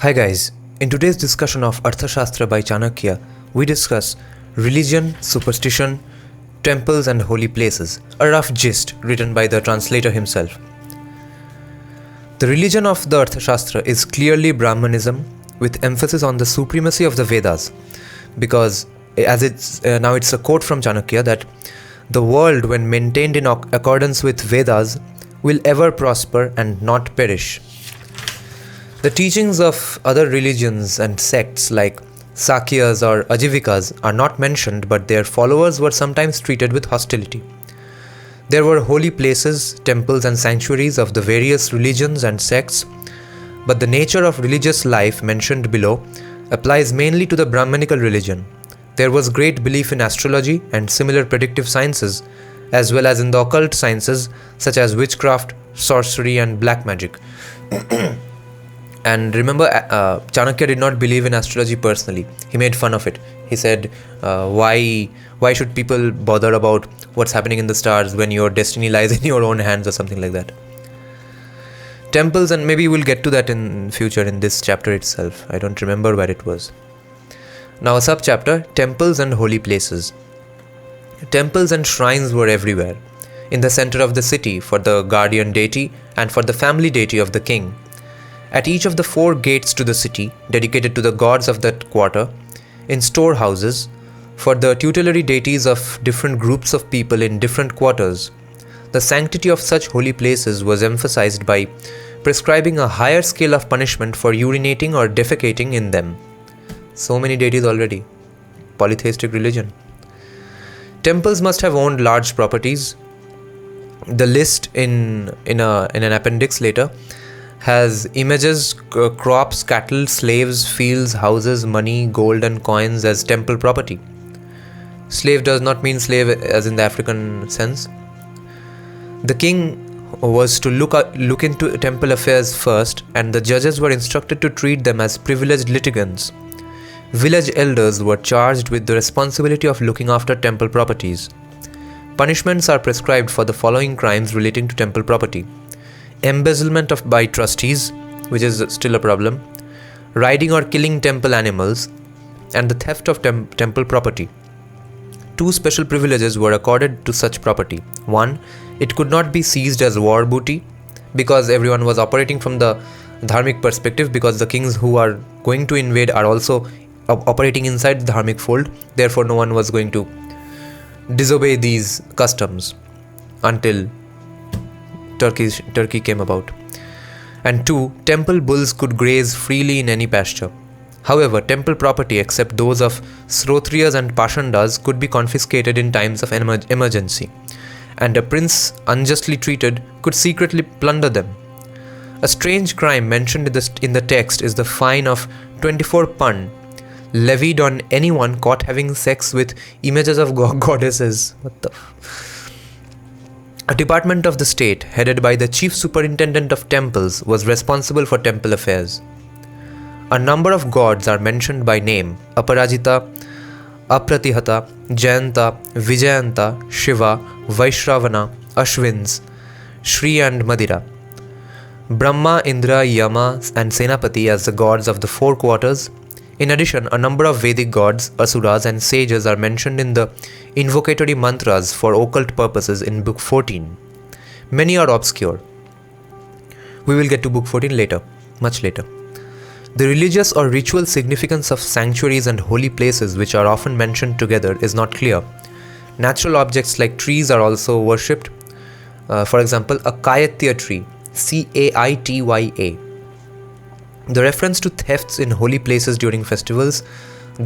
Hi guys, in today's discussion of Arthashastra by Chanakya, we discuss religion, superstition, temples and holy places, a rough gist written by the translator himself. The religion of the Arthashastra is clearly Brahmanism with emphasis on the supremacy of the Vedas, because now it's a quote from Chanakya that the world when maintained in accordance with Vedas will ever prosper and not perish. The teachings of other religions and sects like Sakyas or Ajivikas are not mentioned, but their followers were sometimes treated with hostility. There were holy places, temples and sanctuaries of the various religions and sects, but the nature of religious life mentioned below applies mainly to the Brahmanical religion. There was great belief in astrology and similar predictive sciences, as well as in the occult sciences such as witchcraft, sorcery and black magic. And remember, Chanakya did not believe in astrology personally. He made fun of it. He said, why should people bother about what's happening in the stars when your destiny lies in your own hands or something like that. Temples, and maybe we'll get to that in future in this chapter itself. I don't remember where it was. Now a sub-chapter, temples and holy places. Temples and shrines were everywhere. In the center of the city for the guardian deity and for the family deity of the king. At each of the 4 gates to the city, dedicated to the gods of that quarter, in storehouses, for the tutelary deities of different groups of people in different quarters, the sanctity of such holy places was emphasized by prescribing a higher scale of punishment for urinating or defecating in them. So many deities already. Polytheistic religion. Temples must have owned large properties. The list in an appendix later has images, crops, cattle, slaves, fields, houses, money, gold and coins as temple property. Slave does not mean slave as in the African sense. The king was to look into temple affairs first, and the judges were instructed to treat them as privileged litigants. Village elders were charged with the responsibility of looking after temple properties. Punishments are prescribed for the following crimes relating to temple property: embezzlement by trustees, which is still a problem, riding or killing temple animals, and the theft of temple property. 2 special privileges were accorded to such property. 1, it could not be seized as war booty, because everyone was operating from the dharmic perspective, because the kings who are going to invade are also operating inside the dharmic fold. Therefore no one was going to disobey these customs until Turkey came about. And 2, temple bulls could graze freely in any pasture. However, temple property except those of Srotriyas and Pashandas could be confiscated in times of emergency, and a prince unjustly treated could secretly plunder them. A strange crime mentioned in the text is the fine of 24 pund levied on anyone caught having sex with images of goddesses. What the A department of the state, headed by the chief superintendent of temples, was responsible for temple affairs. A number of gods are mentioned by name: Aparajita, Apratihata, Jayanta, Vijayanta, Shiva, Vaishravana, Ashwins, Shri and Madira. Brahma, Indra, Yama and Senapati as the gods of the 4 quarters. In addition, a number of Vedic gods, asuras and sages are mentioned in the invocatory mantras for occult purposes in Book 14. Many are obscure. We will get to Book 14 later, much later. The religious or ritual significance of sanctuaries and holy places, which are often mentioned together, is not clear. Natural objects like trees are also worshipped. For example, a Kaitya tree, Caitya. The reference to thefts in holy places during festivals,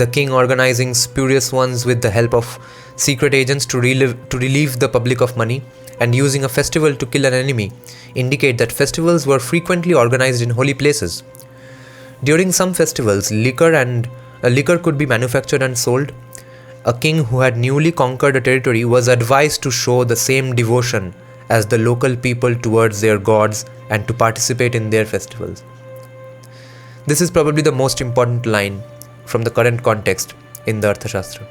the king organizing spurious ones with the help of secret agents to relieve the public of money, and using a festival to kill an enemy, indicate that festivals were frequently organized in holy places. During some festivals, liquor could be manufactured and sold. A king who had newly conquered a territory was advised to show the same devotion as the local people towards their gods and to participate in their festivals. This is probably the most important line from the current context in the Arthashastra.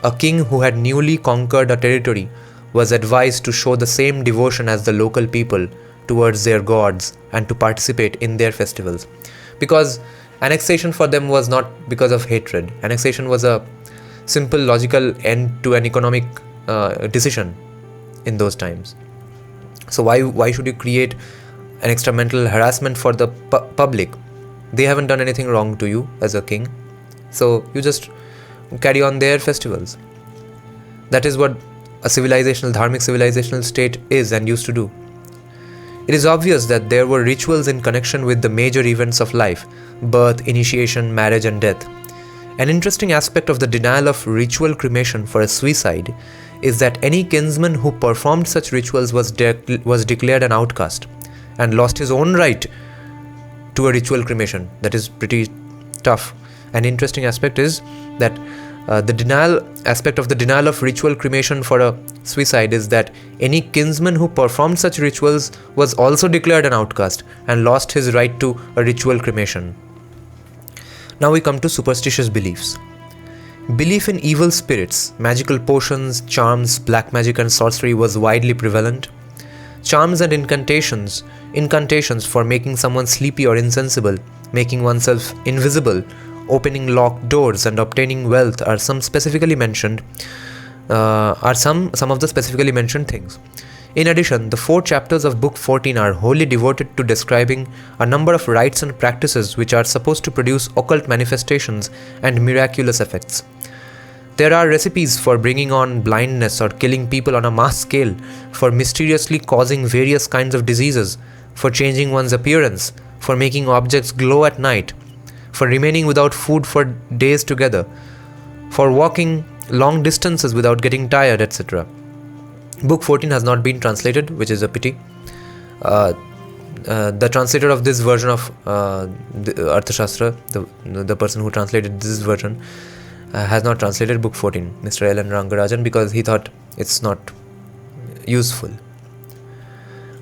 A king who had newly conquered a territory was advised to show the same devotion as the local people towards their gods and to participate in their festivals. because annexation for them was not because of hatred. Annexation was a simple logical end to an economic decision in those times. So why should you create an extra mental harassment for the public? They haven't done anything wrong to you as a king, so you just carry on their festivals. That is what a dharmic civilizational state is and used to do. It is obvious that there were rituals in connection with the major events of life: birth, initiation, marriage and death. An interesting aspect of the denial of ritual cremation for a suicide is that any kinsman who performed such rituals was declared an outcast and lost his own right to a ritual cremation. That is pretty tough. An interesting aspect is that the denial of ritual cremation for a suicide is that any kinsman who performed such rituals was also declared an outcast and lost his right to a ritual cremation. Now we come to superstitious beliefs. Belief in evil spirits, magical potions, charms, black magic and sorcery was widely prevalent. Charms and incantations for making someone sleepy or insensible, making oneself invisible, opening locked doors and obtaining wealth are some of the specifically mentioned things. In addition, the 4 chapters of Book 14 are wholly devoted to describing a number of rites and practices which are supposed to produce occult manifestations and miraculous effects. There are recipes for bringing on blindness or killing people on a mass scale, for mysteriously causing various kinds of diseases, for changing one's appearance, for making objects glow at night, for remaining without food for days together, for walking long distances without getting tired, etc. Book 14 has not been translated, which is a pity. The translator of this version of the Arthashastra, the person who translated this version, has not translated Book 14, Mr. L. N. Rangarajan, because he thought it's not useful.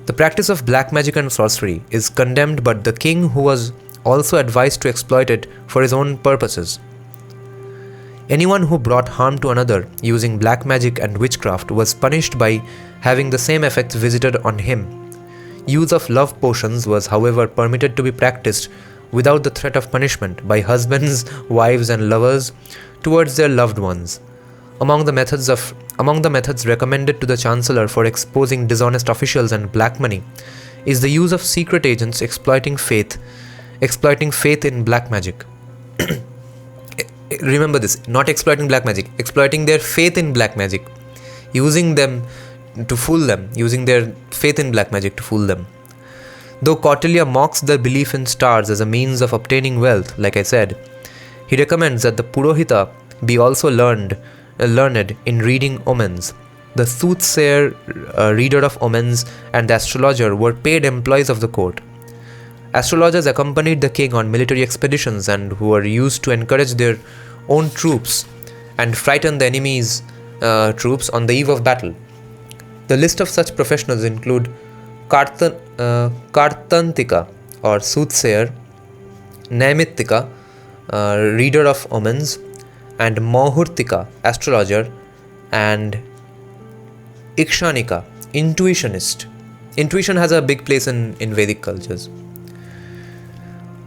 The practice of black magic and sorcery is condemned, but the king, who was also advised to exploit it for his own purposes. Anyone who brought harm to another using black magic and witchcraft was punished by having the same effects visited on him. Use of love potions was, however, permitted to be practiced without the threat of punishment by husbands, wives and lovers towards their loved ones. Among the methods recommended to the chancellor for exposing dishonest officials and black money is the use of secret agents exploiting faith in black magic. Remember this, not exploiting black magic, exploiting their faith in black magic, using them to fool them, using their faith in black magic to fool them. Though Kautilya mocks the belief in stars as a means of obtaining wealth, like I said, he recommends that the Purohita be also learned in reading omens. The soothsayer, reader of omens, and the astrologer were paid employees of the court. Astrologers accompanied the king on military expeditions and who were used to encourage their own troops and frighten the enemy's troops on the eve of battle. The list of such professionals include Kartantika or soothsayer, Naimittika, reader of omens, and Mahurtika, astrologer, and Ikshanika, intuitionist. Intuition has a big place in Vedic cultures.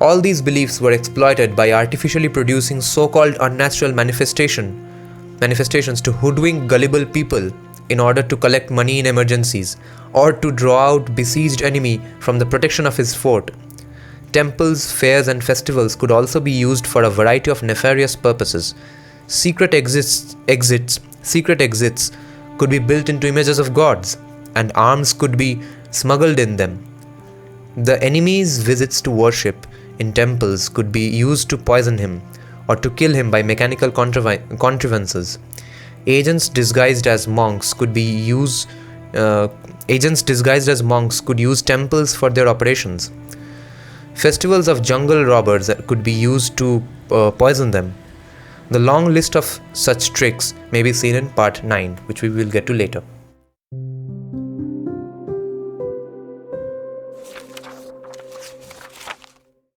All these beliefs were exploited by artificially producing so-called unnatural manifestations to hoodwink gullible people in order to collect money in emergencies or to draw out besieged enemy from the protection of his fort. Temples, fairs and festivals could also be used for a variety of nefarious purposes. Secret exits could be built into images of gods, and arms could be smuggled in them. The enemy's visits to worship in temples could be used to poison him or to kill him by mechanical contrivances. Agents disguised as monks could use temples for their operations. Festivals of jungle robbers could be used to poison them. The long list of such tricks may be seen in part 9, which we will get to later.